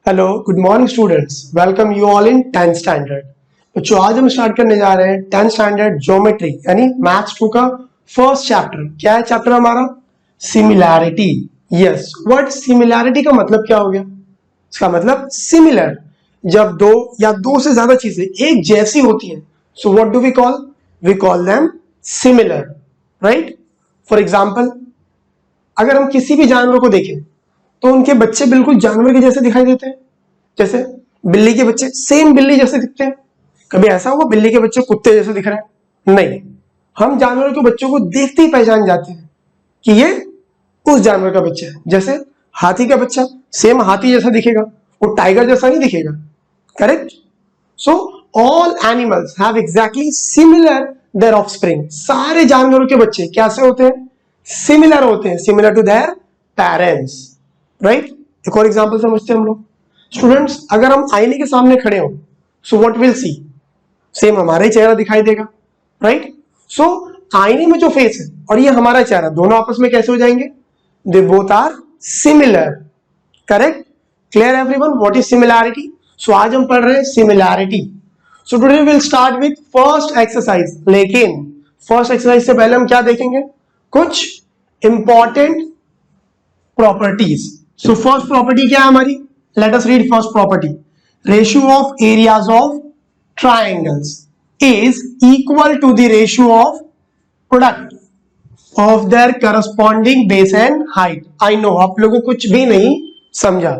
Hello good morning students, welcome you all in 10th standard. बच्चों आज हम start करने जा रहे हैं 10th स्टैंडर्ड ज्योमेट्री यानी मैथ्स 2 का फर्स्ट चैप्टर। क्या है चैप्टर हमारा? सिमिलैरिटी। यस, वर्ड सिमिलैरिटी का मतलब क्या हो गया? इसका मतलब सिमिलर, जब दो या दो से ज्यादा चीजें एक जैसी होती हैं, so what do we call? We call them similar, right? For example, अगर हम किसी भी जानवर को देखें तो उनके बच्चे बिल्कुल जानवर के जैसे दिखाई देते हैं। जैसे बिल्ली के बच्चे सेम बिल्ली जैसे दिखते हैं। कभी ऐसा हुआ बिल्ली के बच्चे कुत्ते जैसे दिख रहे हैं? नहीं, हम जानवरों के बच्चों को देखते ही पहचान जाते हैं कि ये उस जानवर का बच्चा है। जैसे हाथी का बच्चा सेम हाथी जैसा दिखेगा, वो टाइगर जैसा नहीं दिखेगा, correct? So all animals have exactly similar there offspring. सारे जानवरों के बच्चे कैसे होते हैं? सिमिलर होते हैं, similar to their parents, right? एक और एग्जांपल समझते हैं हम लोग। स्टूडेंट्स, अगर हम आईने के सामने खड़े हो, so what will see? Same हमारा ही चेहरा दिखाई देगा, राइट? सो आईने में जो फेस है और ये हमारा चेहरा, दोनों आपस में कैसे हो जाएंगे? They both are similar, correct? Clear everyone, what is similarity? So आज हम पढ़ रहे हैं similarity. So today will start with first exercise. लेकिन फर्स्ट एक्सरसाइज से पहले हम क्या देखेंगे? कुछ important properties. So first property क्या है हमारी? Let us read first property. Ratio of areas of triangles is equal to the ratio of product of their corresponding base and height. I no आप लोगों को कुछ भी नहीं समझा।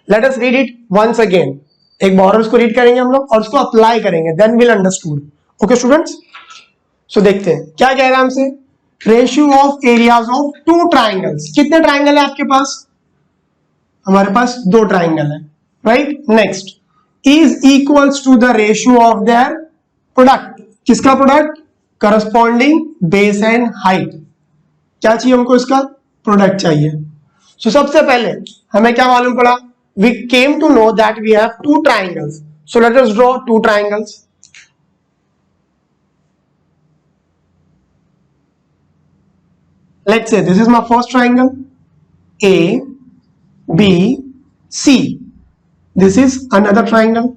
Let us read it once again. एक बार उसको रीड करेंगे हम लोग और उसको अप्लाई करेंगे, then will understood. Okay students, so देखते हैं क्या कह रहा है हमसे। Ratio of areas of two triangles. कितने ट्राइंगल है आपके पास? हमारे पास दो ट्राइंगल है, right? Next, is equals to the ratio of their product. किसका product? Corresponding base and height. क्या चाहिए हमको? इसका प्रोडक्ट चाहिए। सो सबसे पहले हमें क्या मालूम पड़ा? We came to know that we have two triangles. So let us draw two triangles. Let's say this is my first triangle, A, B, C. This is another triangle,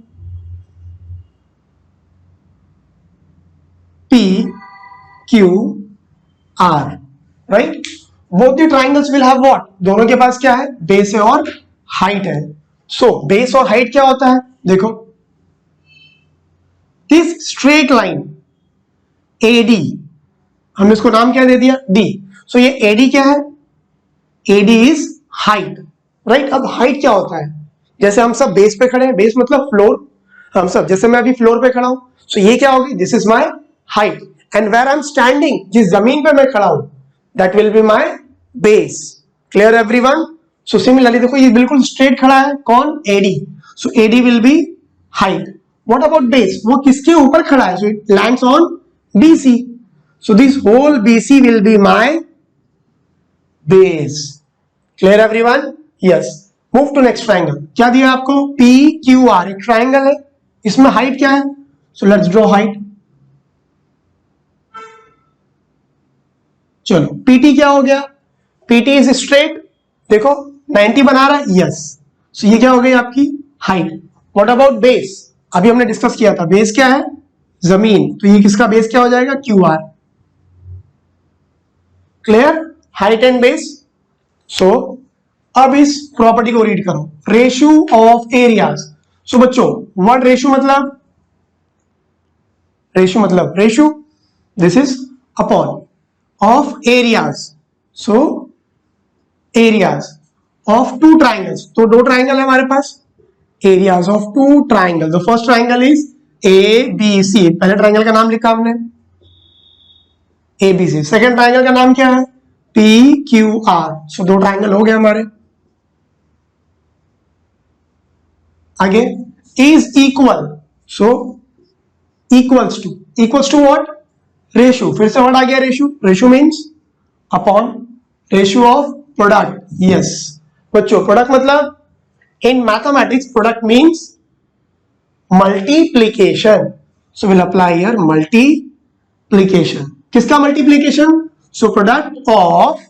P, Q, R. Right? Both the triangles will have what? दोनों के पास क्या है? Base है और height है। So base और height क्या होता है? देखो, this straight line AD, हमने इसको नाम क्या दे दिया? D. सो ये AD क्या है? AD is height, right? अब हाइट क्या होता है? जैसे हम सब बेस पे खड़े हैं, बेस मतलब फ्लोर, हम सब जैसे मैं अभी फ्लोर पे खड़ा हूं, सो ये क्या होगी? This is my height. And where I am standing, जिस जमीन पे मैं खड़ा हूं, that will be my base. Clear everyone? So similarly देखो, ये बिल्कुल स्ट्रेट खड़ा है, कौन? AD। So AD will be height. What about base? वो किसके ऊपर खड़ा है? So it lands on BC। So this whole BC will be my base. Clear everyone? Yes. Move to next triangle. क्या दिया आपको? PQR, एक ट्राइंगल है, इसमें हाइट क्या है? So let's draw height. चलो, PT क्या हो गया? PT इज स्ट्रेट, देखो 90 बना रहा है, यस। सो ये क्या हो गई आपकी हाइट। What about base? अभी हमने डिस्कस किया था, बेस क्या है? जमीन, तो ये किसका बेस क्या हो जाएगा? QR। Clear? Height and base. So अब इस प्रॉपर्टी को रीड करो, रेशियो ऑफ एरियाज। सो बच्चों, व्हाट रेशियो मतलब? रेशियो मतलब ratio, this is upon of areas. So areas of two triangles, तो दो ट्राइंगल है हमारे पास, areas of two triangle. The first triangle is ABC। पहले ट्राइंगल का नाम लिखा हमने ABC। सेकेंड ट्राइंगल का नाम क्या है? PQR। सो दो ट्राइंगल हो गए हमारे। आगे, is equal, so equals to what? Ratio. फिर से वर्ड आ गया ratio. Ratio means upon ratio of product. Yes बच्चों, प्रोडक्ट मतलब in mathematics product means multiplication. So will apply here multiplication. किसका multiplication? So product of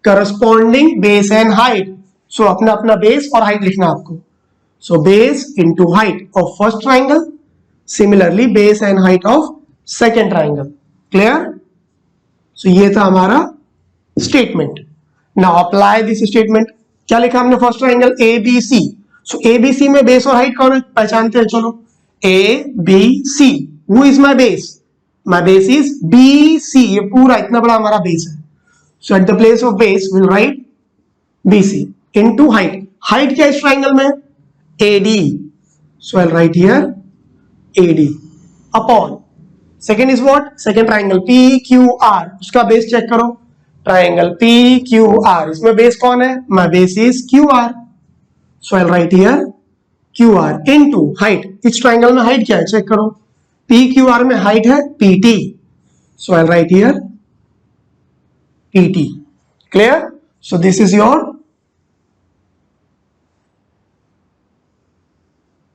corresponding base and height. So अपना अपना base और हाइट लिखना आपको. So base into height of first triangle, similarly base and height of second triangle. Clear? सो ये था हमारा statement. Now apply this statement. क्या लिखा हमने first triangle A B C. So A B C में बेस और हाइट कौन है पहचानते हैं. चलो A B C. Who is my base? My base is B C. ये पूरा इतना बड़ा हमारा बेस है. So at the place of base will write B C into height. Height क्या इस ट्राइंगल में? AD. So I write here AD upon second is what? Second triangle P Q R. उसका बेस चेक करो. Triangle P Q R, इसमें base कौन है? My base is Q R. So I write here Q R into height. इस triangle में height क्या है check करो. पी क्यू आर में हाइट है P T. So I write here P T. Clear? So this is your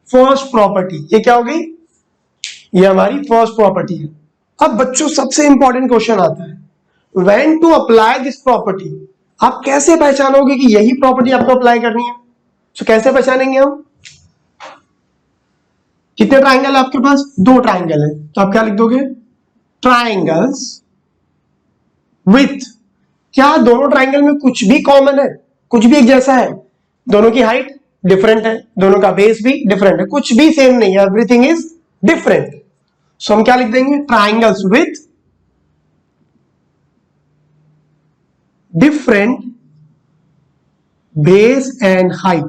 first property. ये क्या हो गई? ये हमारी फर्स्ट प्रॉपर्टी है. अब बच्चों सबसे इंपॉर्टेंट क्वेश्चन आता है, when to apply this property. आप कैसे पहचानोगे कि यही प्रॉपर्टी आपको अप्लाई करनी है? सो कैसे पहचानेंगे हम? कितने ट्राइंगल है आपके पास? दो ट्राइंगल है. तो आप क्या लिख दोगे? Triangles with. क्या दोनों ट्राइंगल में कुछ भी कॉमन है? कुछ भी एक जैसा है? दोनों की हाइट डिफरेंट है, दोनों का बेस भी डिफरेंट है, कुछ भी सेम नहीं है, एवरीथिंग इज डिफरेंट. सो हम क्या लिख देंगे? Triangles with different base and height.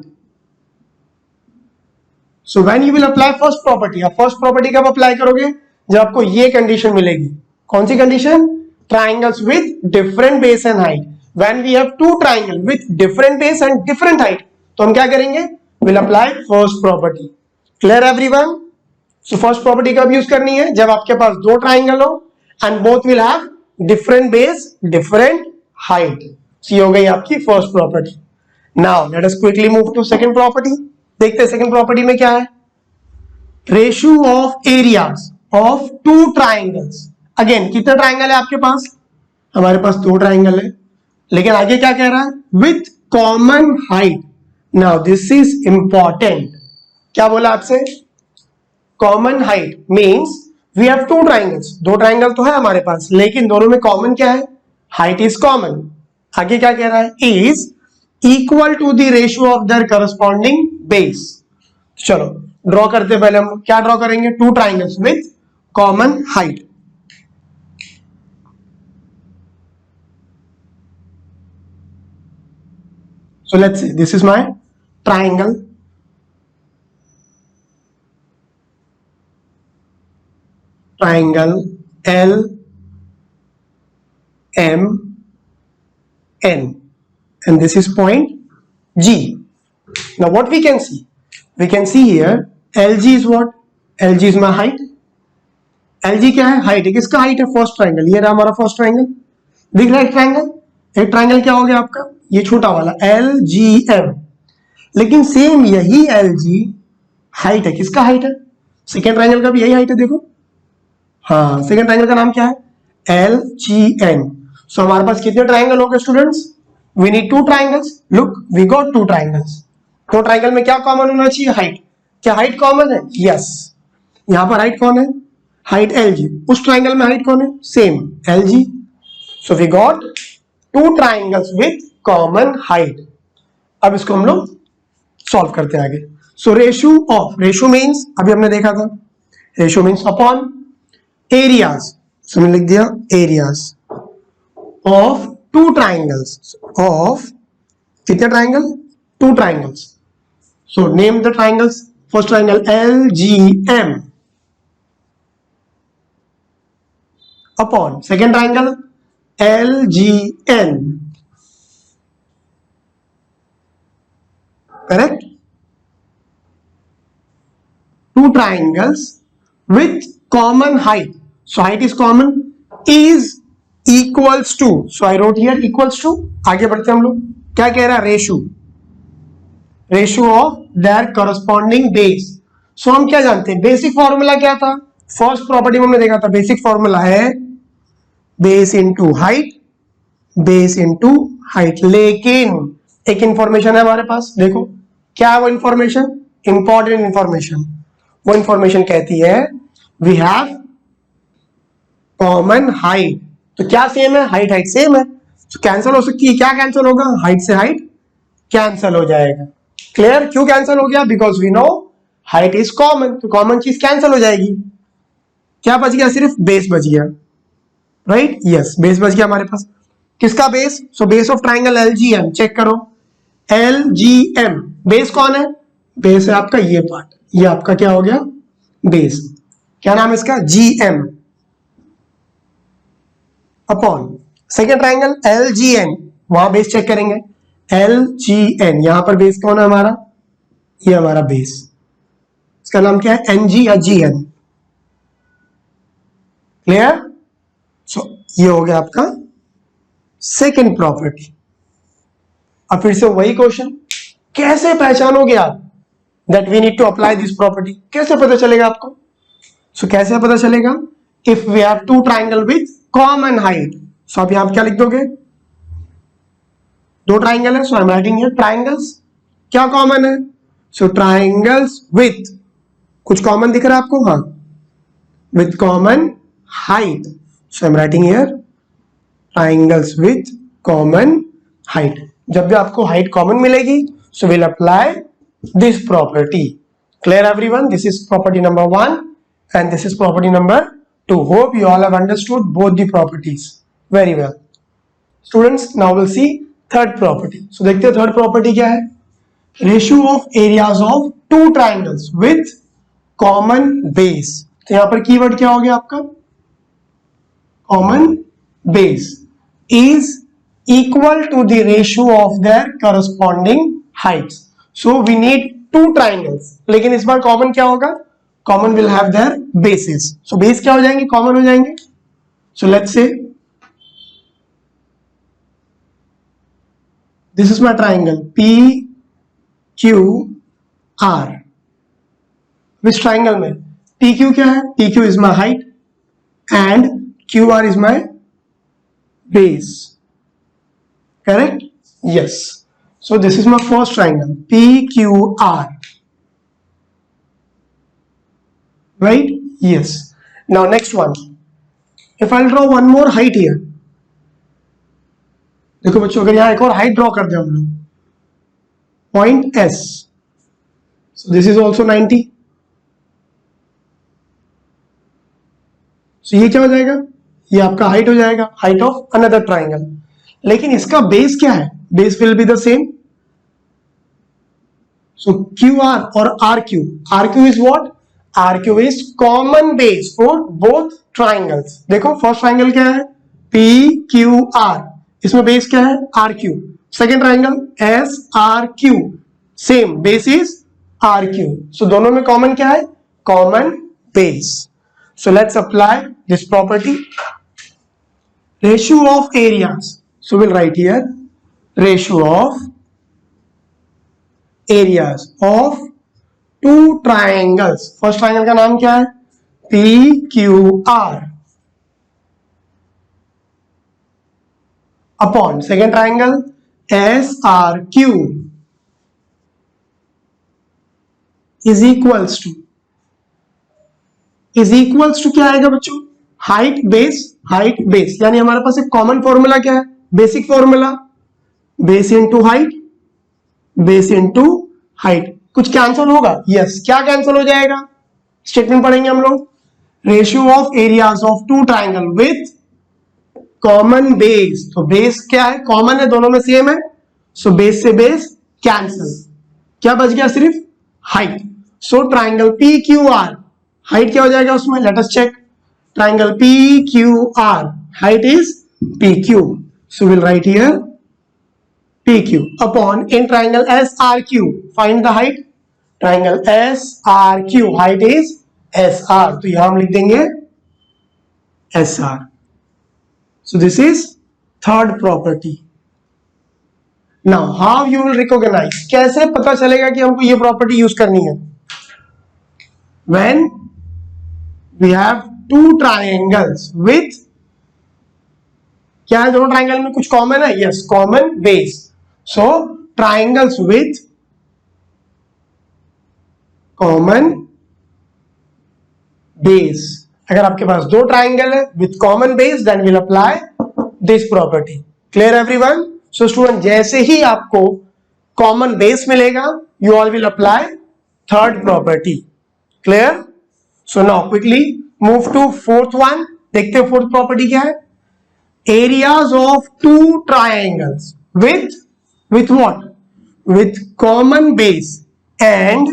So when you will apply first property. आप फर्स्ट प्रॉपर्टी कब अप्लाई करोगे? जब आपको ये कंडीशन मिलेगी. कौन सी condition? Triangles with different base and height. When we have two triangle with different base and different height, तो हम क्या करेंगे? Will apply first property. Clear everyone? So first property कब यूज करनी है? जब आपके पास दो ट्राइंगल हो and both will have different base different height. ये हो गई आपकी first property. Now let us quickly move to second property. देखते हैं सेकंड प्रॉपर्टी में क्या है. Ratio of areas of two triangles. Again कितने ट्राइंगल है आपके पास? हमारे पास दो ट्राइंगल है, लेकिन आगे क्या कह रहा है? With common height. Now this is important. क्या बोला आपसे? Common height means we have two triangles. दो ट्राइंगल तो है हमारे पास, लेकिन दोनों में कॉमन क्या है? Height is common. आगे क्या कह रहा है? Is equal to the ratio of their corresponding base. चलो ड्रॉ करते हैं. पहले हम क्या ड्रॉ करेंगे? Two triangles with common height. So let's say this is my triangle. Triangle L M N, and this is point G. Now what we can see? We can see here LG is what? LG is my height. LG क्या है? Height है. किसका height है? First triangle. ये रहा हमारा first triangle. दिख रहा है एक ट्राइंगल? एक ट्राइंगल क्या हो गया आपका? ये छोटा वाला LGM. लेकिन सेम यही LG हाइट है. किसका हाइट है? सेकेंड ट्राइंगल का भी यही हाइट है. देखो, हाँ, सेकेंड ट्राइंगल का नाम क्या है? LGN. सो हमारे पास कितने ट्राइंगल हो गए students? We need two triangles. Look, we got two triangles. तो ट्राइंगल में क्या कॉमन होना चाहिए? हाइट. क्या हाइट कॉमन है? यस. यहां पर हाइट कौन है? Height LG. उस ट्राइंगल में हाइट कौन है? Same LG. So we got two triangles with common height. अब इसको हम लोग सॉल्व करते हैं आगे. So ratio of, ratio means अभी हमने देखा था, ratio means upon areas. So मैंने लिख दिया areas of two triangles. Of कितने triangle? Two triangles. So name the triangles. First triangle LGM upon second triangle LGN. Correct? Two triangles with common height. So height is common. Is equals to. So I wrote here equals to. आगे बढ़ते हम लोग. क्या कह रहा है? Ratio. Ratio of their corresponding base. So हम क्या जानते हैं? बेसिक फॉर्मूला क्या था? फर्स्ट प्रॉपर्टी में हमने देखा था. बेसिक फॉर्मूला है base into height, base into height. लेकिन एक इंफॉर्मेशन है हमारे पास, देखो क्या है वो इंफॉर्मेशन, इंपॉर्टेंट इंफॉर्मेशन। वो इंफॉर्मेशन कहती है वी हैव कॉमन हाइट। तो क्या सेम है, हाइट हाइट सेम है, तो कैंसिल हो सकती है। क्या कैंसिल होगा, हाइट से हाइट कैंसिल हो जाएगा। क्लियर, क्यों कैंसिल हो गया, because we know height is common, तो कॉमन चीज कैंसिल हो जाएगी। क्या बच गया, सिर्फ बेस बच गया, राइट, यस बेस बच गया हमारे पास। किसका base, so base of triangle LGM, check करो LGM, बेस कौन है, बेस है आपका ये पार्ट, ये आपका क्या हो गया बेस, क्या नाम है इसका GM upon second triangle LGN, वहां बेस चेक करेंगे LGN, यहां पर बेस कौन है हमारा, ये हमारा बेस, इसका नाम क्या है NG या GN। क्लियर, सो ये हो गया आपका सेकेंड प्रॉपर्टी। अब फिर से वही क्वेश्चन, कैसे पहचानोगे आप that we need to apply this property, कैसे पता चलेगा आपको, सो कैसे पता चलेगा, if we have two triangle with common height, so आप यहां क्या लिख दोगे, दो ट्राइंगल है, so I am writing here triangles, क्या कॉमन है, सो ट्राइंगल्स विथ, कुछ कॉमन दिख रहा है आपको, हाँ, with common height, so I am writing here triangles with common height. जब भी आपको हाइट कॉमन मिलेगी, सो will apply this property. Clear everyone, this is property number 1 and this is property number 2. Hope you all have understood both the properties very well. Students, now we'll see third property. So देखते हैं third property क्या है, ratio of areas of two triangles with common base. तो यहां पर keyword क्या हो गया आपका, common base is equal to the ratio of their corresponding heights. So we need two triangles, लेकिन इस बार common क्या होगा, common will have their bases. So base क्या हो जाएंगे, common हो जाएंगे. So let's say this is my triangle PQR. Which triangle में PQ क्या है, PQ is my height and QR is my base. Correct? Yes. So this is my first triangle PQR. Right? Yes. Now next one. If I'll draw one more height here. देखो बच्चों, अगर यहाँ एक और height draw कर दे हम लोग, point S. So this is also 90. So ये क्या हो जाएगा, ये आपका हाइट हो जाएगा, हाइट ऑफ अनदर ट्राइंगल। लेकिन इसका बेस क्या है, base will be the same. So QR और RQ. RQ is what? RQ is common base for both triangles. देखो फर्स्ट ट्राइंगल क्या है PQR, इसमें बेस क्या है RQ. Second triangle SRQ, same base is RQ. So दोनों में common क्या है, common base. So let's apply this property. Ratio of areas, so will write here ratio of areas of two triangles. First triangle का नाम क्या है PQR upon second triangle SRQ is equals to क्या आएगा बच्चों, height base, height base. यानी हमारे पास एक कॉमन फॉर्मूला क्या है, basic formula, base into height, base into height. कुछ कैंसिल होगा, यस क्या कैंसिल हो जाएगा, स्टेटमेंट पढ़ेंगे हम लोग. Ratio of areas of two triangle with common base. तो बेस क्या है, कॉमन है, दोनों में सेम है, सो बेस से बेस कैंसिल, क्या बच गया सिर्फ height. So triangle PQR, height क्या हो जाएगा उसमें, let us check. Triangle PQR height is PQ, so will write here PQ upon in triangle SRQ find the height. Triangle SRQ height is SR, तो यहां हम लिख देंगे SR. So this is third property. Now how you will recognize, कैसे पता चलेगा कि हमको ये प्रॉपर्टी यूज करनी है. When we have two triangles with, क्या है दोनों ट्राइंगल में कुछ कॉमन है, yes common base. So triangles with common base. अगर आपके पास दो ट्राइंगल है with common base, then we'll apply this property. Clear everyone? So student, जैसे ही आपको common base मिलेगा, you all will apply third property. Clear? So now quickly move to fourth one. देखते हैं fourth property क्या है. Areas of two triangles with what? With common base and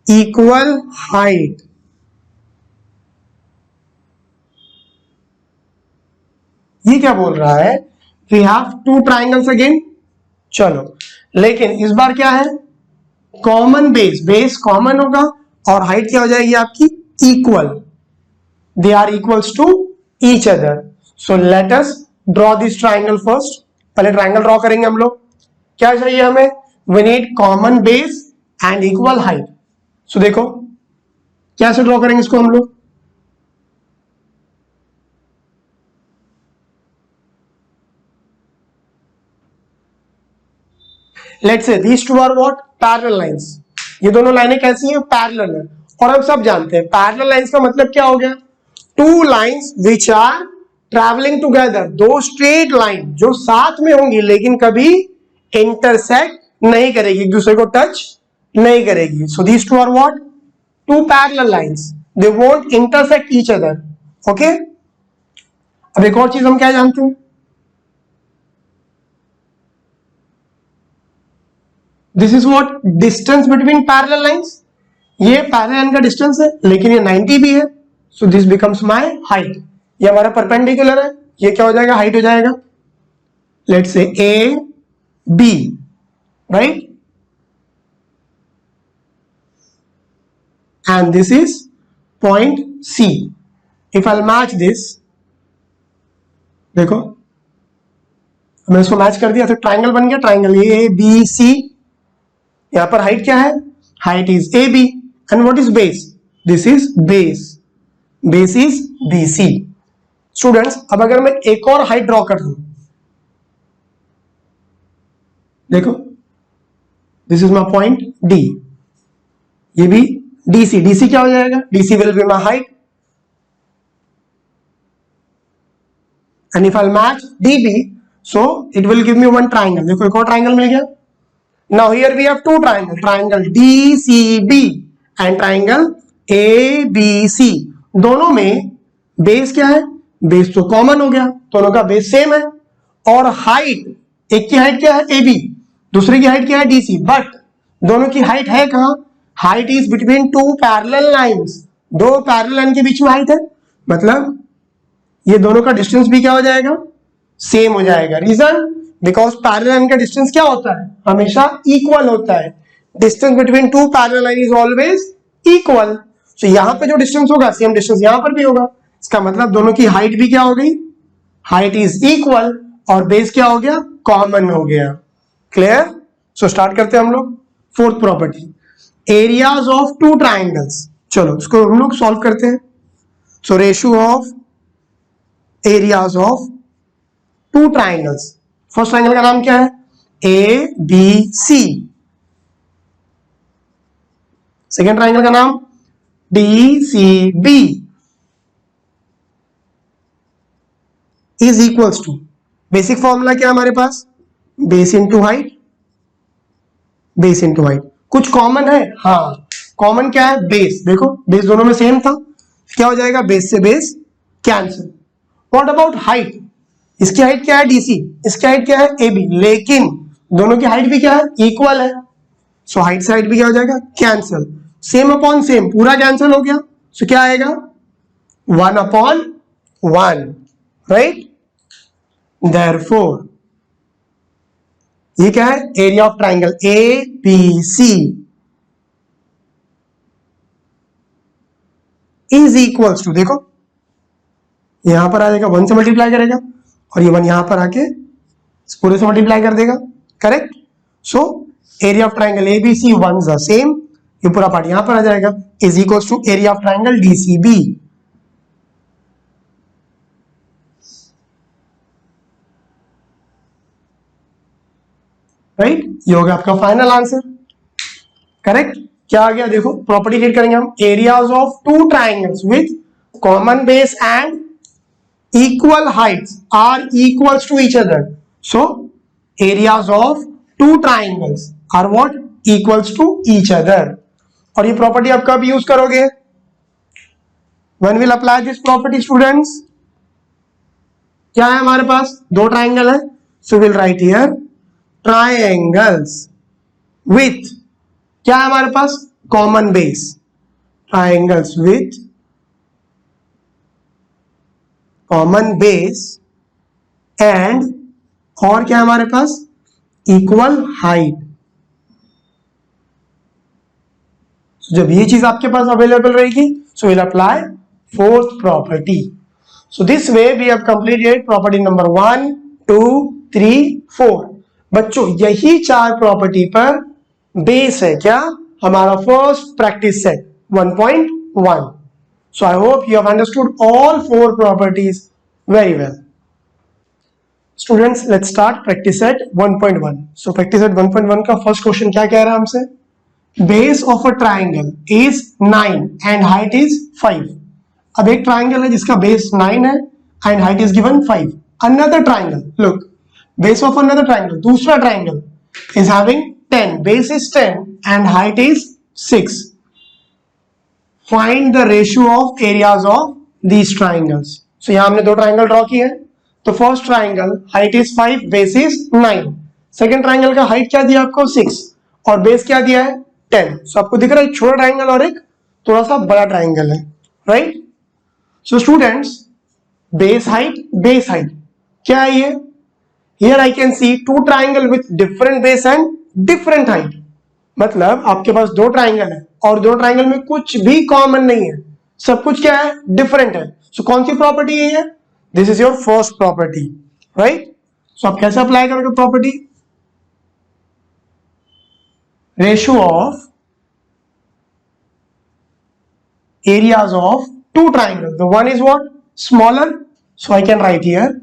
equal height. ये क्या बोल रहा है? We have two triangles again. चलो, लेकिन इस बार क्या है? कॉमन बेस, बेस कॉमन होगा और हाइट क्या हो जाएगी आपकी? Equal. They are equals to each other. So let us draw this triangle first. पहले ट्राइंगल ड्रॉ करेंगे हम लोग. क्या चाहिए हमें? We need common base and equal height. So देखो कैसे ड्रॉ करेंगे इसको हम लोग. Let's say these two are what? Parallel lines. ये दोनों लाइनें कैसी हैं? पैरेलल है. और हम सब जानते हैं पैरेलल लाइंस का मतलब क्या हो गया? Two lines which are travelling together. दो स्ट्रेट लाइन जो साथ में होंगी लेकिन कभी इंटरसेक्ट नहीं करेगी, एक दूसरे को टच नहीं करेगी. सो these two are what? Two parallel lines. They won't intersect each other. Okay? अब एक और चीज हम क्या जानते हैं? This is what? Distance between parallel lines. ये पैरेलल लाइन का डिस्टेंस है लेकिन ये 90 भी है. So this becomes my height. ये हमारा परपेंडिकुलर है. ये क्या हो जाएगा? हाइट हो जाएगा. Let's say A B, right? And this is point C. If I match this, देखो मैंने इसको मैच कर दिया तो ट्राइंगल बन गया. Triangle A B C. यहां पर हाइट क्या है? Height is A B. And what is base? This is base. Base is B C. Students, अब अगर मैं एक और हाइट ड्रॉ कर दूं, देखो this is my point D. ये भी डीसी. डीसी क्या हो जाएगा? DC will be my height. And if I match dB, so it will give me one triangle. देखो एक और ट्राइंगल मिल गया. Now here we have two triangles, triangle DCB and triangle ABC. दोनों में base क्या है? बेस तो common हो गया, दोनों का बेस सेम है. और हाइट, एक की हाइट क्या है? AB, दूसरे की हाइट क्या है? DC. बट दोनों की हाइट है कहां? Height is between two parallel lines. दो पैरेलल लाइन के बीच में हाइट है, मतलब ये दोनों का डिस्टेंस भी क्या हो जाएगा? सेम हो जाएगा. रीजन? बिकॉज पैरेलल लाइन का डिस्टेंस क्या होता है? हमेशा इक्वल होता है. Distance between two parallel line is always equal. So यहां पे जो डिस्टेंस होगा सेम डिस्टेंस यहां पर भी होगा. इसका मतलब दोनों की हाइट भी क्या हो गई? Height is equal. और बेस क्या हो गया? कॉमन हो गया. क्लियर? सो स्टार्ट करते हैं हम लोग. Fourth property, areas of two triangles. चलो इसको हम लोग सॉल्व करते हैं. So ratio of areas of two triangles. First triangle का नाम क्या है? A B C. Second triangle का नाम D C B is equals to. Basic formula क्या है हमारे पास? Base into height. Base into height. कुछ कॉमन है? हाँ, कॉमन क्या है? बेस. देखो बेस दोनों में सेम था. क्या हो जाएगा? बेस से base cancel. What about height? इसकी हाइट क्या है? डीसी. इसकी हाइट क्या है? एबी. लेकिन दोनों की हाइट भी क्या है? इक्वल है. सो हाइट से हाइट भी क्या हो जाएगा? कैंसिल. सेम अपॉन सेम पूरा कैंसिल हो गया. सो क्या आएगा? 1/1, राइट? देयरफॉर ये क्या है? Area of triangle A B C is equals to, देखो यहां पर आ जाएगा 1 से मल्टीप्लाई करेगा और ये 1 यहां पर आके इस पूरे से मल्टीप्लाई कर देगा. Correct? So area of triangle A B C one the same. ये पूरा पार्ट यहां पर आ जाएगा. Is equals to area of triangle D C B. Right, ये हो गया आपका फाइनल आंसर। करेक्ट। क्या आ गया देखो, प्रॉपर्टी रीड करेंगे हम, areas of two triangles with common base and equal heights are equals to each other. So areas of two triangles are what? Equals to each other. और ये property आप कब use करोगे? When will apply this property students? क्या है हमारे पास? दो ट्राइंगल है, so we'll write here triangles with, क्या है हमारे पास? Common base, triangles with common base and, और क्या है हमारे पास? Equal height. जब ये चीज आपके पास अवेलेबल रहेगी, so will apply fourth property. So this way we have completed property number 1, 2, 3, 4। बच्चों यही चार प्रॉपर्टी पर बेस है क्या हमारा first practice set 1.1। So I hope you have understood all four properties very well. Students, let's start practice set 1.1. So practice set 1.1 का first question क्या कह रहा है हमसे? Base of a triangle is 9 and height is 5. अब एक triangle है जिसका base 9 है and height is given 5. Another triangle, look, base of another triangle, दूसरा triangle is having 10, base is 10 and height is 6. Find the ratio of areas of these triangles. So यहाँ हमने दो triangle draw किए हैं। तो first triangle height is 5, base is 9। Second triangle का height क्या दिया आपको? 6 और बेस क्या दिया है? 10। सो आपको दिख रहा है एक छोटा ट्राइंगल और एक थोड़ा सा बड़ा ट्राइंगल है, right. So students, base height क्या है ये? Here I can see two triangle with different base and different height. मतलब आपके पास दो ट्राइंगल है और दो ट्राइंगल में कुछ भी कॉमन नहीं है, सब कुछ क्या है? डिफरेंट है। सो कौन सी प्रॉपर्टी है ये? This is your first property, right. So आप कैसे अप्लाई करोगे property? Ratio of areas of two triangle, the one is what? Smaller, so I can write here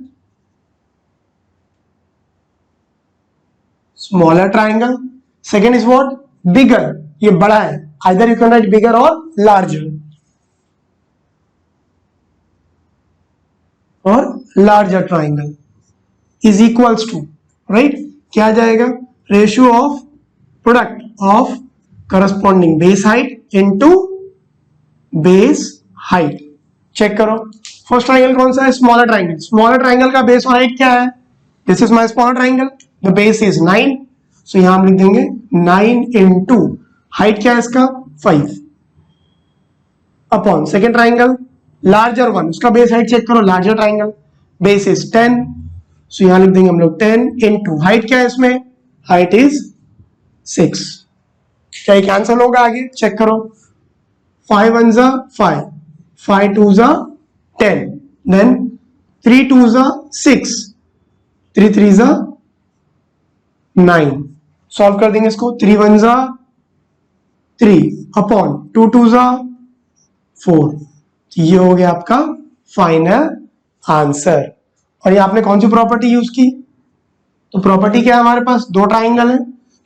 smaller triangle. Second is what? Bigger, ये बड़ा है, either you can write bigger or larger, or larger triangle is equals to, right, क्या आ जाएगा? Ratio of product of corresponding base height into base height. Check करो, first triangle कौन सा है? Smaller triangle. स्मॉलर ट्राइंगल का base और height क्या है? This is my smaller triangle, the base is 9, so यहां हम लिख देंगे 9 इनटू हाइट क्या है इसका? 5 upon second triangle larger one, उसका बेस हाइट चेक करो, लार्जर ट्राइंगल बेस इज 10, सो यहां लिख देंगे हम लोग 10 इनटू हाइट क्या है इसमें? Height is 6। क्या ये कैंसल होगा? आगे चेक करो, 5 1 जा 5, 5 2 जा 10, देन 3 2 जा 6, 3 3 जा 9। सॉल्व कर देंगे इसको, 3 1 जा 3 अपॉन 2 2 जा 4। ये हो गया आपका फाइनल आंसर। और ये आपने कौन सी प्रॉपर्टी यूज की? तो प्रॉपर्टी क्या है हमारे पास? दो ट्राइंगल है,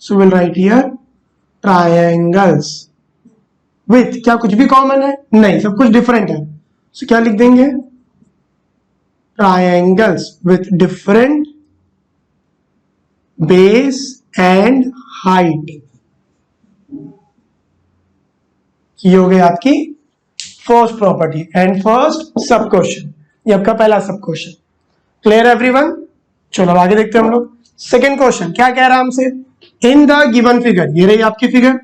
so will write here triangles with, क्या कुछ भी कॉमन है? नहीं, सब कुछ डिफरेंट है। सो क्या लिख देंगे? Triangles with different base and height. ये हो गई आपकी फर्स्ट प्रॉपर्टी एंड फर्स्ट सब क्वेश्चन, ये आपका पहला सब क्वेश्चन। Clear everyone? चलो आगे देखते हैं हम लोग। सेकेंड क्वेश्चन क्या कह रहा है हमसे? इन द गिवन फिगर, ये रही आपकी figure,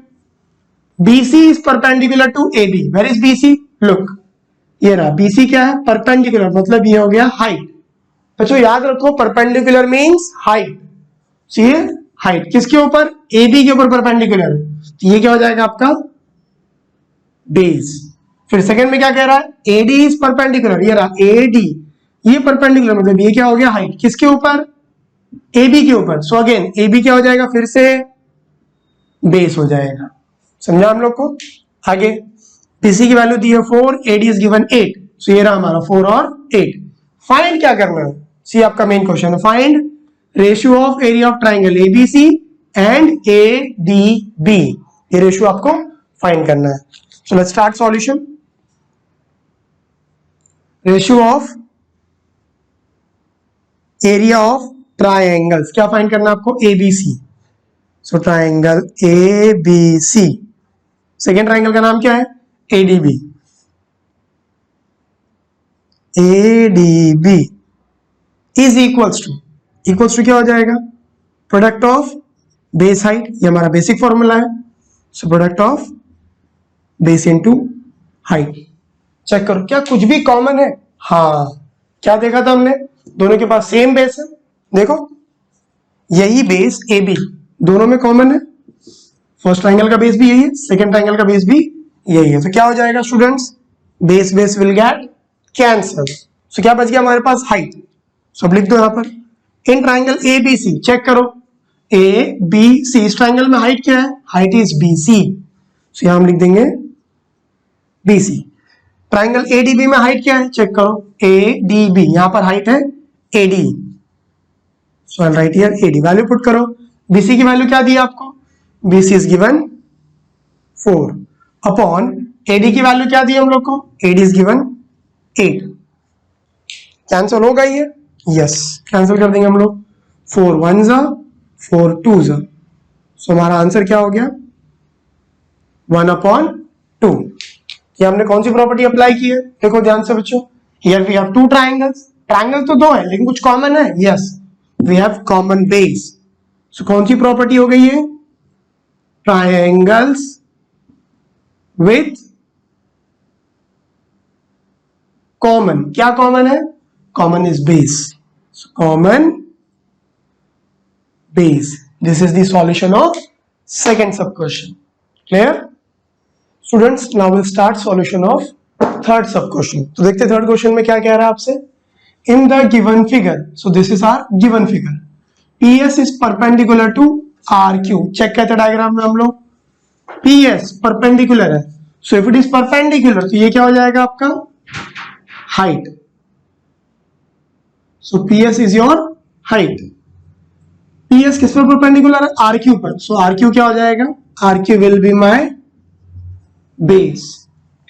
BC is perpendicular to AB। Where is BC? Look, ये रहा BC क्या है? परपेंडिकुलर, मतलब ये हो गया हाइट। बच्चों याद रखो, परपेंडिकुलर मींस हाइट। ये हाइट किसके ऊपर? AB के ऊपर परपेंडिकुलर है, तो ये क्या हो जाएगा आपका? बेस। फिर सेकंड में क्या कह रहा है? AD इज परपेंडिकुलर, ये रहा AD, ये परपेंडिकुलर, मतलब ये क्या हो गया? हाइट किसके ऊपर? AB के ऊपर। सो अगेन AB क्या हो जाएगा? फिर से बेस हो जाएगा। समझा हम लोग को? आगे BC की वैल्यू दी है 4, AD इज गिवन 8, सो ये रहा हमारा 4 और 8। फाइंड क्या करना है? सी आपका मेन क्वेश्चन है, find ratio of area of triangle ABC and A D B, ये रेशियो आपको फाइंड करना है. So let's start solution. Ratio of area of triangles क्या फाइंड करना है आपको? ABC. So triangle ABC, second triangle का नाम क्या है? ADB. ADB is equals to क्या हो जाएगा? प्रोडक्ट ऑफ बेस हाइट, ये हमारा बेसिक फॉर्मूला है. So product of base into height. Check करो क्या कुछ भी कॉमन है? हाँ, क्या देखा था हमने? दोनों के पास सेम बेस है. देखो यही बेस ए बी दोनों में कॉमन है. फर्स्ट ट्राइंगल का बेस भी यही है, सेकेंड ट्राइंगल का बेस भी यही है. तो क्या हो जाएगा students? Base base will get cancel. So क्या बच गया हमारे पास? हाइट. सब लिख दो यहां पर. In triangle A B C check करो, ए बी सी, इस ट्राइंगल में हाइट क्या है? Height is B C. So यहां हम लिख देंगे बी सी. ट्राइंगल एडीबी में हाइट क्या है? चेक करो, ए डी बी, यहां पर हाइट है AD. So I write here AD. Value put करो. बीसी की वैल्यू क्या दी है आपको? BC is given 4 upon AD की वैल्यू क्या दी है हम लोग को? AD is given 8. कैंसिल होगा ये? यस, कैंसिल कर देंगे हम लोग. 4 1 जा, 4 2 जा. सो हमारा आंसर क्या हो गया? 1/2. ये हमने कौन सी प्रॉपर्टी अप्लाई की है? देखो ध्यान से बच्चों, here we have two triangles. Triangle तो दो है लेकिन कुछ कॉमन है. Yes, we have common base. So कौन सी प्रॉपर्टी हो गई है? Triangles with common. क्या कॉमन है? Common is base. Common base. This is the solution of second sub question. Clear students? Now will start solution of third sub question. तो देखते हैं थर्ड क्वेश्चन में क्या कह रहा है आपसे. In the given figure, so this is our given figure, PS is perpendicular to RQ. Check कहते हैं डायग्राम में हम लोग, PS परपेंडिकुलर है. So if it is perpendicular तो ये क्या हो जाएगा आपका? Height. So PS is your height. PS किस पर परपेंडिकुलर है? RQ पर. सो RQ क्या हो जाएगा? RQ will be my base.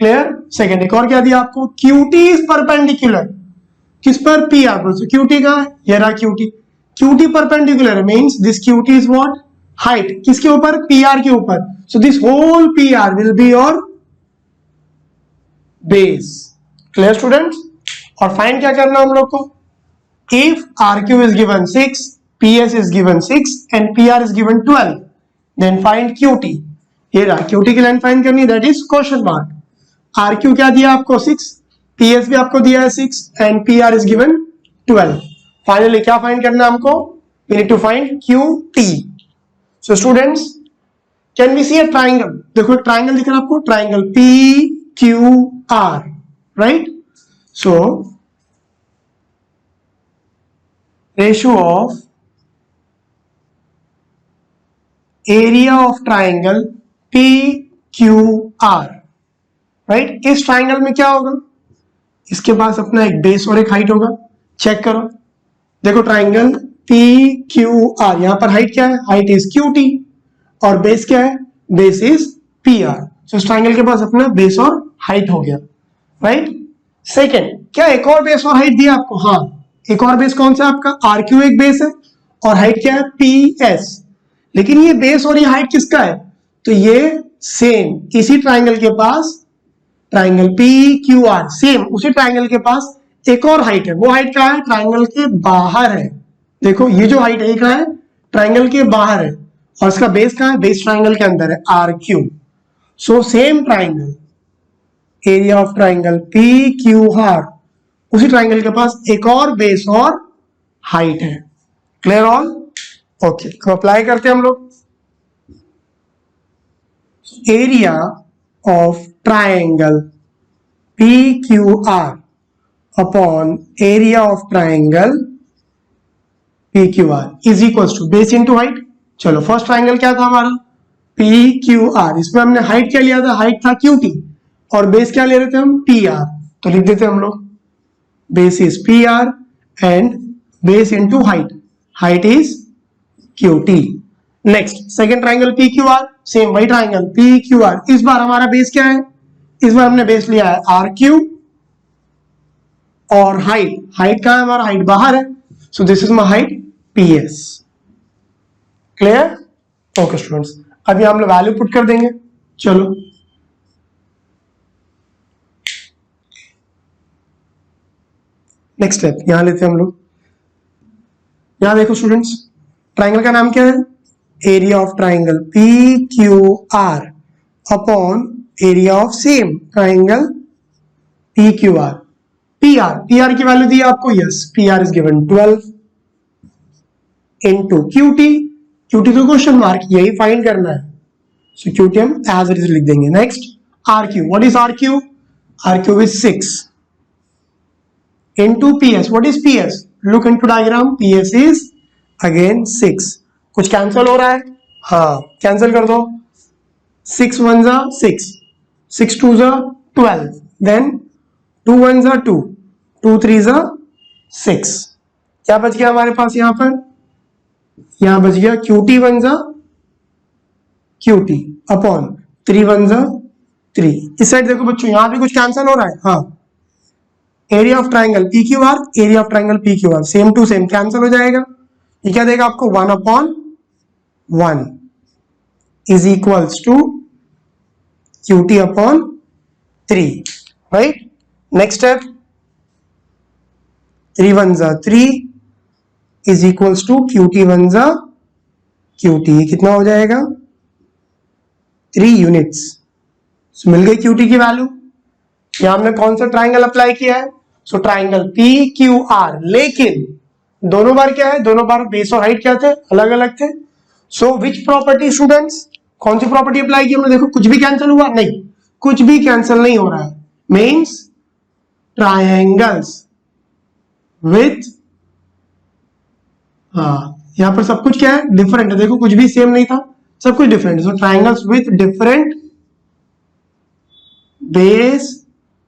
Clear? Second एक और क्या दिया आपको? QT इज परपेंडिकुलर किस पर? PR पर. सो QT कहां है? ये रहा QT. QT perpendicular means this QT is what? Height. किसके ऊपर? PR के ऊपर. So this whole PR will be your base. Clear students? और फाइंड क्या करना हम लोग को? If RQ is given 6, PS is given 6 and PR is given 12, then find QT. ये रहा QT की लाइन फाइंड करनी, that is question mark. RQ क्या दिया आपको? 6, PS भी आपको दिया है 6 and PR is given 12. Finally क्या फाइंड करना है हमको? We need to find QT. So students, can we see a triangle? देखो एक ट्राइंगल दिख रहा है आपको, triangle PQR, right? So ratio of area of triangle PQR, right? इस ट्राइंगल में क्या होगा? इसके पास अपना एक बेस और एक हाइट होगा. चेक करो, देखो ट्राइंगल PQR, यहां पर हाइट क्या है? हाइट इज QT और बेस क्या है? Base is PR. सो इस ट्राइंगल के पास अपना बेस और हाइट हो गया, राइट? सेकेंड, क्या एक और बेस और हाइट दिया आपको? हाँ, एक और बेस कौन सा आपका? RQ एक बेस है और हाइट क्या है? PS. लेकिन ये बेस और ये हाइट किसका है? तो ये सेम इसी ट्राइंगल के पास, ट्राइंगल PQR, सेम उसी ट्राइंगल के पास एक और हाइट है. वो हाइट क्या है? ट्राइंगल के बाहर है. देखो ये जो हाइट है कहां है? ट्राइंगल के बाहर है. और इसका बेस कहां है? बेस ट्राइंगल के अंदर है, RQ. So same triangle, area of triangle PQR, उसी ट्राइंगल के पास एक और बेस और हाइट है. Clear all? ओके, तो अप्लाई करते हैं हम लोग. Area of triangle PQR upon area of triangle PQR is equal to base into height. चलो फर्स्ट ट्राइंगल क्या था हमारा? PQR. इसमें हमने हाइट क्या लिया था? हाइट था QT और बेस क्या ले रहे थे हम? PR. तो लिख देते हम लोग, base is PR and base into height, height is QT. Next second triangle P Q R, same वही ट्राइंगल पी क्यू आर। इस बार हमारा बेस क्या है? इस बार हमने बेस लिया है आर क्यू और हाइट, हाइट कहां है हमारा? हाइट बाहर है, सो this is my height P S. Clear? Okay students, अभी हम लोग वैल्यू पुट कर देंगे। चलो नेक्स्ट स्टेप यहां लेते हैं हम लोग। यहां देखो स्टूडेंट्स, ट्राइंगल का नाम क्या है? Area of triangle P Q R upon area of same triangle P Q R. P R की वैल्यू दी है आपको, yes, P R is given 12 into Q T. Q T तो क्वेश्चन मार्क, यही फाइंड करना है, सो क्यू टी हम as it is लिख देंगे। Next R Q, what is R Q? R Q is 6 into PS. What is PS? Look into diagram. PS is again 6. कुछ cancel हो रहा है? हाँ, कैंसिल कर दो। 6 1 जा 6, 6 2 जा 12, then 2 1 जा 2, 2 3 जा 6। क्या बच गया हमारे पास यहाँ पर? यहाँ बच गया QT 1 जा QT अपॉन 3 1 जा 3। इस साइड देखो बच्चों, यहाँ भी कुछ कैंसिल हो रहा है। हाँ, area of triangle P Q R, area of triangle P Q R, same to same cancel हो जाएगा। ये क्या देगा आपको? 1 upon 1 is equals to QT upon 3, right? Next step 3 1 जा 3 इज इक्वल्स टू QT 1 जा QT। कितना हो जाएगा? 3 यूनिट्स। मिल गई QT की वैल्यू। यहां हमने कौन सा ट्राइंगल अप्लाई किया है? So triangle P Q are, लेकिन दोनों बार क्या है? दोनों बार बेस और हाइट क्या थे? अलग अलग थे। सो विच प्रॉपर्टी स्टूडेंट्स, कौन सी प्रॉपर्टी अप्लाई की हमने? देखो कुछ भी कैंसिल हुआ? नहीं, कुछ भी कैंसिल नहीं हो रहा है। मीन्स ट्राइंगल्स विथ, हाँ यहां पर सब कुछ क्या है? डिफरेंट है। देखो कुछ भी सेम नहीं था, सब कुछ different. So triangles with different base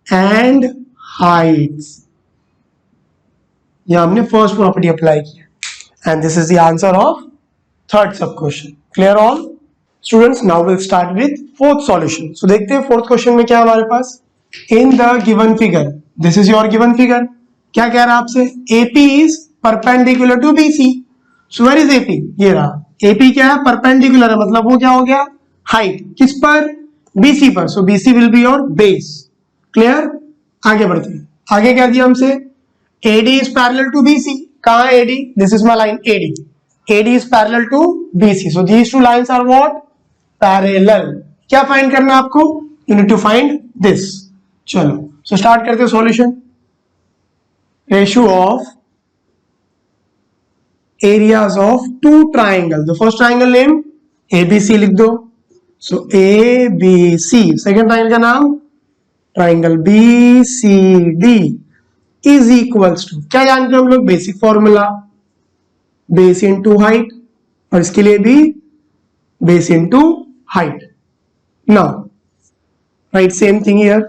and heights, यहां हमने फर्स्ट प्रॉपर्टी अप्लाई किया। And this is the answer of third sub question. Clear all students? Now will start with fourth solution. So देखते हैं fourth question में क्या है हमारे पास। In the given figure, this is your given figure, क्या कह रहा है आपसे? AP is perpendicular to BC। So where is AP? ये रहा। AP क्या है? परपेंडिकुलर है, मतलब वो क्या हो गया? हाइट। किस पर? BC पर। सो BC will be your base. Clear? आगे बढ़ते हैं। आगे क्या दिया हमसे? AD is parallel to BC। कहां है AD? This is my line AD. AD is parallel to BC. So these two lines are what? Parallel. क्या फाइंड करना है आपको? You need to find this. चलो, so start करते हैं solution. Ratio of areas of two triangles. The first triangle name ABC लिख दो। So ABC. Second triangle का नाम triangle BCD is equals to, क्या जानते हैं हम लोग? Basic formula, base into height, और इसके लिए भी base into height. Now write same thing here,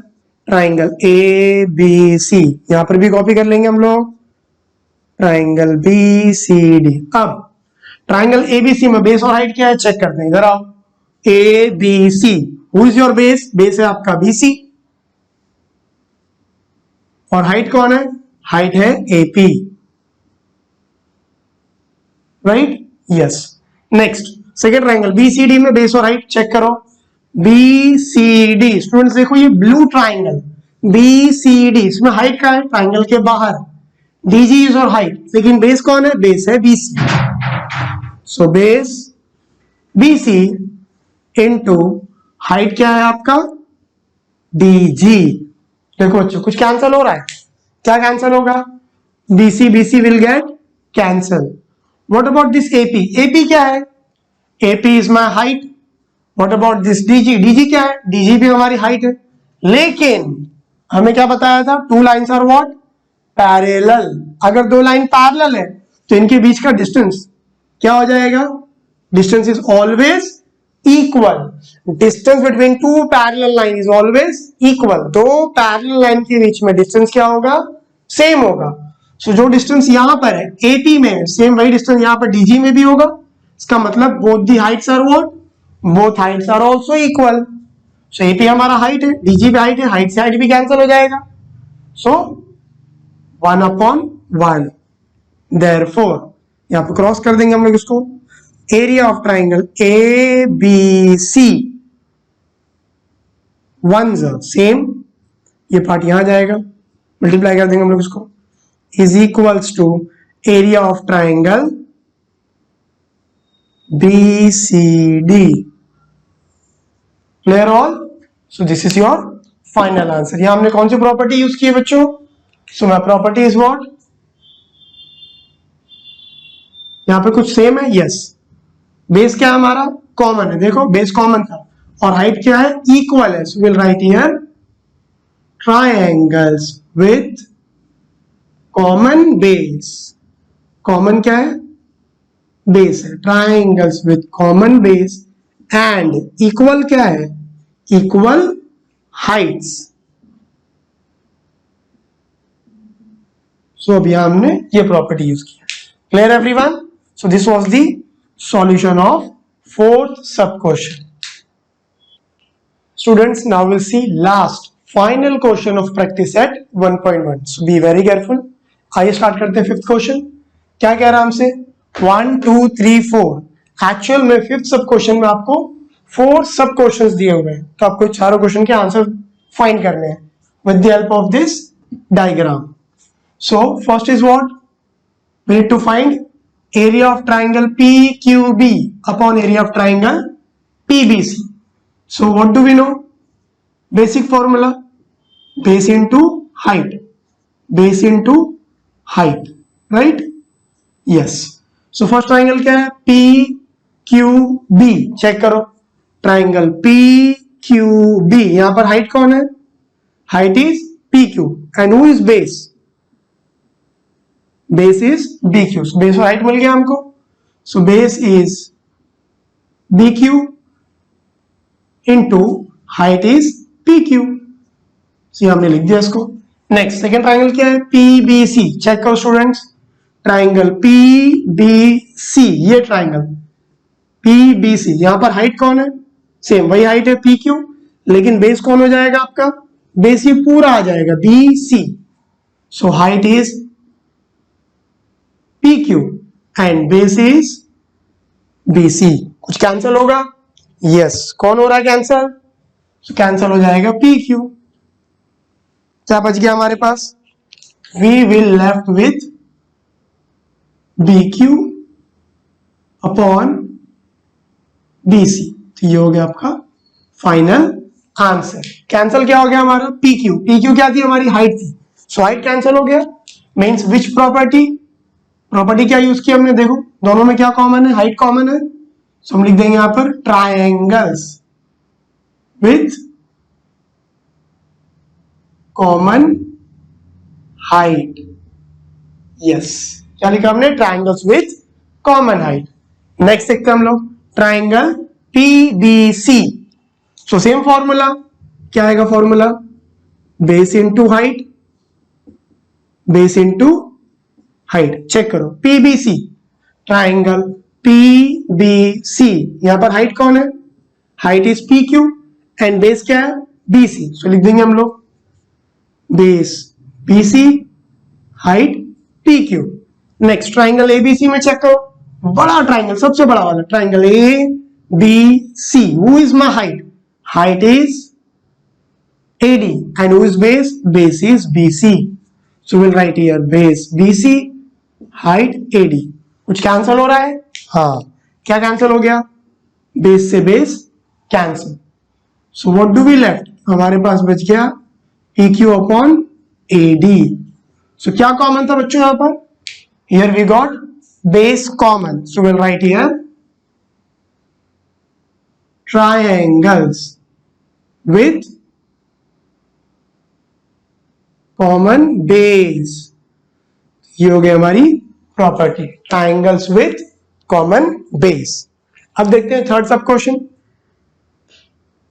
triangle ABC, यहां पर भी कॉपी कर लेंगे हम लोग, ट्राइंगल BCD। अब ट्राइंगल ABC में बेस और हाइट क्या है? चेक करते हैं। इधर आओ, ABC, who is your base? Base है आपका BC, और हाइट कौन है? हाइट है AP, right? Yes. Next second triangle BCD में बेस और हाइट चेक करो। BCD स्टूडेंट्स देखो, ये ब्लू ट्राइंगल BCD, इसमें हाइट का है ट्राइंगल के बाहर, DG इज और हाइट, लेकिन बेस कौन है? बेस है BC। So base BC into height क्या है आपका? DG। देखो बच्चों, कुछ कैंसिल हो रहा है? क्या कैंसिल होगा? BC will get cancel. What about this AP? AP क्या है? AP is my height. What about this DG? DG क्या है? DG भी हमारी हाइट है, लेकिन हमें क्या बताया था? Two lines are what? Parallel. अगर दो लाइन पैरेलल है तो इनके बीच का डिस्टेंस क्या हो जाएगा? Distance is always equal. Distance between two parallel line is always equal. दो पैरेलल लाइन के बीच में डिस्टेंस क्या होगा? सेम होगा। सो जो डिस्टेंस यहां पर है AP में, सेम वही डिस्टेंस यहां पर DG में भी होगा, इसका मतलब both the heights are what, both heights are also equal. So AP हमारा हाइट है, DG पे हाइट है, हाइट से हाइट भी कैंसिल हो जाएगा। सो 1/1, देयरफॉर यहां पे क्रॉस कर देंगे हम लोग इसको। एरिया ऑफ ट्राइंगल ABC 1 सेम, ये पार्ट यहां जाएगा, मल्टीप्लाई कर देंगे हम लोग इसको, is equals to area of triangle BCD। Clear all? So this is your final answer. यहां हमने कौन सी प्रॉपर्टी यूज की है बच्चों? So my property is what, यहां पे कुछ सेम है, यस। बेस क्या है हमारा? कॉमन है, देखो बेस कॉमन था, और हाइट क्या है? इक्वल है। So will write here triangles with common base. Common क्या है? बेस है। Triangles with common base and equal क्या है? Equal heights. सो अभी हमने ये प्रॉपर्टी यूज किया। Clear everyone? So this was the solution of fourth sub question. Students, now will see last final question of practice set 1.1। So be very careful. आइए start करते हैं फिफ्थ क्वेश्चन। क्या कह रहा है हमसे? 1 2 3 4। एक्चुअल में फिफ्थ सब क्वेश्चन में आपको 4 सब क्वेश्चंस दिए हुए हैं, तो आपको चारों क्वेश्चन के आंसर फाइंड करने हैं with the help of this diagram. So first is what? We need to find area of triangle PQB upon area of triangle PBC। So what do we know? Basic formula, base into height, base into height, right? Yes. So first triangle क्या है? PQB। Check करो, triangle PQB, यहां पर height कौन है? Height is PQ and who is base? Base is BQ। So base और height मिल गया हमको। So base is BQ into height is PQ। सो हमने लिख दिया इसको। नेक्स्ट सेकेंड ट्राइंगल क्या है? PBC। चेक करो स्टूडेंट्स, ट्राइंगल PBC, ये ट्राइंगल PBC, यहां पर हाइट कौन है? सेम वही हाइट है PQ, लेकिन बेस कौन हो जाएगा आपका? बेस ही पूरा आ जाएगा BC। So height is PQ and base is BC। कुछ कैंसिल होगा? यस। कौन हो रहा है कैंसिल? कैंसिल हो जाएगा PQ। क्या बच गया हमारे पास? We will left with BQ upon BC। तो ये हो गया आपका फाइनल आंसर। कैंसिल क्या हो गया हमारा? PQ। PQ क्या थी? हमारी हाइट थी। सो हाइट कैंसिल हो गया। Means which property? प्रॉपर्टी क्या यूज की हमने? देखो दोनों में क्या कॉमन है? हाइट कॉमन है। सो हम लिख देंगे यहां पर triangles with common height. Yes, क्या लिखा हमने? Triangles with common height. Next देखते हैं हम लोग triangle PBC। So same formula, क्या आएगा formula? Base into height, base into height. Check करो PBC, ट्राइंगल PBC, यहां पर हाइट कौन है? Height is PQ and base क्या है? BC। सो लिख देंगे हम लोग base BC, height PQ। Next triangle ABC में चेक करो, बड़ा ट्राइंगल, सबसे बड़ा वाला triangle ABC। Who is my height? Height is AD and who is base? Base is BC। So will write here base BC, height AD। कुछ cancel हो रहा है? हाँ, क्या कैंसिल हो गया? बेस से base cancel. So what do we left? हमारे पास बच गया PQ अपॉन AD। सो क्या कॉमन था बच्चों यहां पर? Here we got base common. So will write here triangles with common base. ये हो गई हमारी property, triangles with common base. अब देखते हैं third sub question.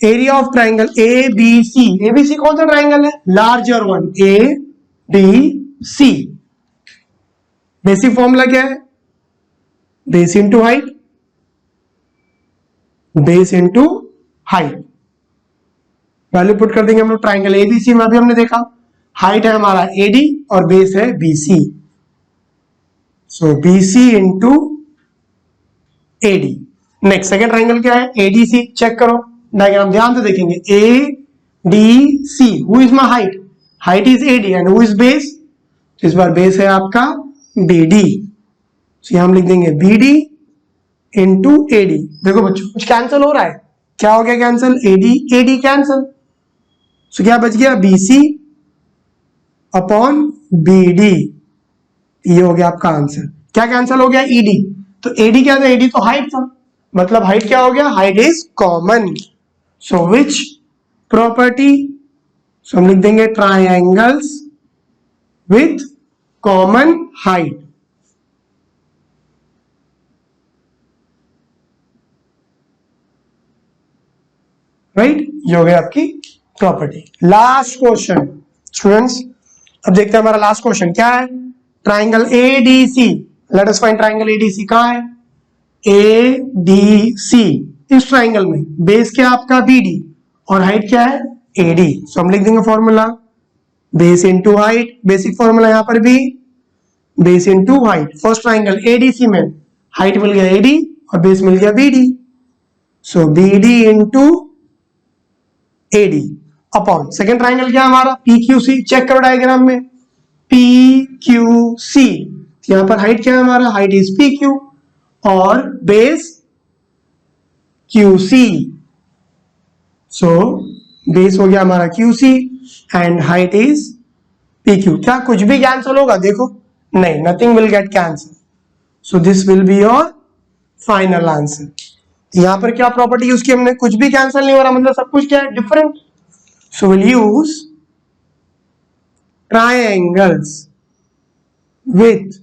Area of triangle ABC। ABC कौन सा ट्राइंगल है? Larger one, ABC। Basic formula क्या है? Base into height, base into height. Value put कर देंगे हम लोग ट्राइंगल एबीसी में। अभी हमने देखा हाइट है हमारा एडी और बेस है BC, so BC into AD. Next second triangle क्या है, एडीसी। चेक करो डायग्राम ध्यान से देखेंगे, A D C. Who is my height, height is AD and who is base, इस बार बेस है आपका बीडी, यहां हम लिख देंगे बीडी इंटू एडी। देखो बच्चों कुछ कैंसिल हो रहा है, क्या हो गया कैंसिल, एडी एडी कैंसिल, सो क्या बच गया बीसी अपॉन बीडी, ये हो गया आपका आंसर। क्या कैंसिल हो गया, ईडी, तो एडी क्या था, एडी तो हाइट था, मतलब हाइट क्या हो गया, height is common. So which property, so हम लिख देंगे triangles with common height. Right, ये हो गया आपकी प्रॉपर्टी। लास्ट क्वेश्चन स्टूडेंट्स, अब देखते हैं हमारा लास्ट क्वेश्चन क्या है, triangle ADC. Let us find triangle ADC, कहां है, एडीसी। इस ट्राइंगल में बेस क्या आपका बीडी और हाइट क्या है एडी, सो हम लिख देंगे formula base into height, basic formula यहां पर भी base into height. First triangle ADC में हाइट मिल गया एडी और बेस मिल गया BD, so BD into AD upon second triangle क्या हमारा पीक्यूसी। चेक करो डायग्राम में पीक्यूसी, यहां पर हाइट क्या है हमारा, हाइट इज पीक्यू और बेस क्यूसी, सो बेस हो गया हमारा QC and height is PQ. क्या कुछ भी कैंसिल होगा, देखो नहीं, nothing will get cancel, so this will be your final answer. यहां पर क्या प्रॉपर्टी यूज की हमने, कुछ भी कैंसिल नहीं हो रहा, मतलब सब कुछ क्या है different, so will use triangles with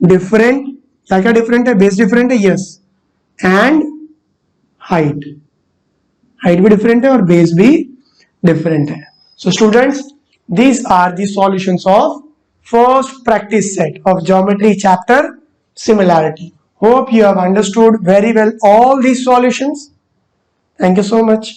different, क्या क्या डिफरेंट है, बेस डिफरेंट है, यस, एंड हाइट, हाइट भी डिफरेंट है और बेस भी डिफरेंट है। So students, these are the solutions of first practice set of geometry chapter similarity. Hope you have understood very well all these solutions. Thank you so much.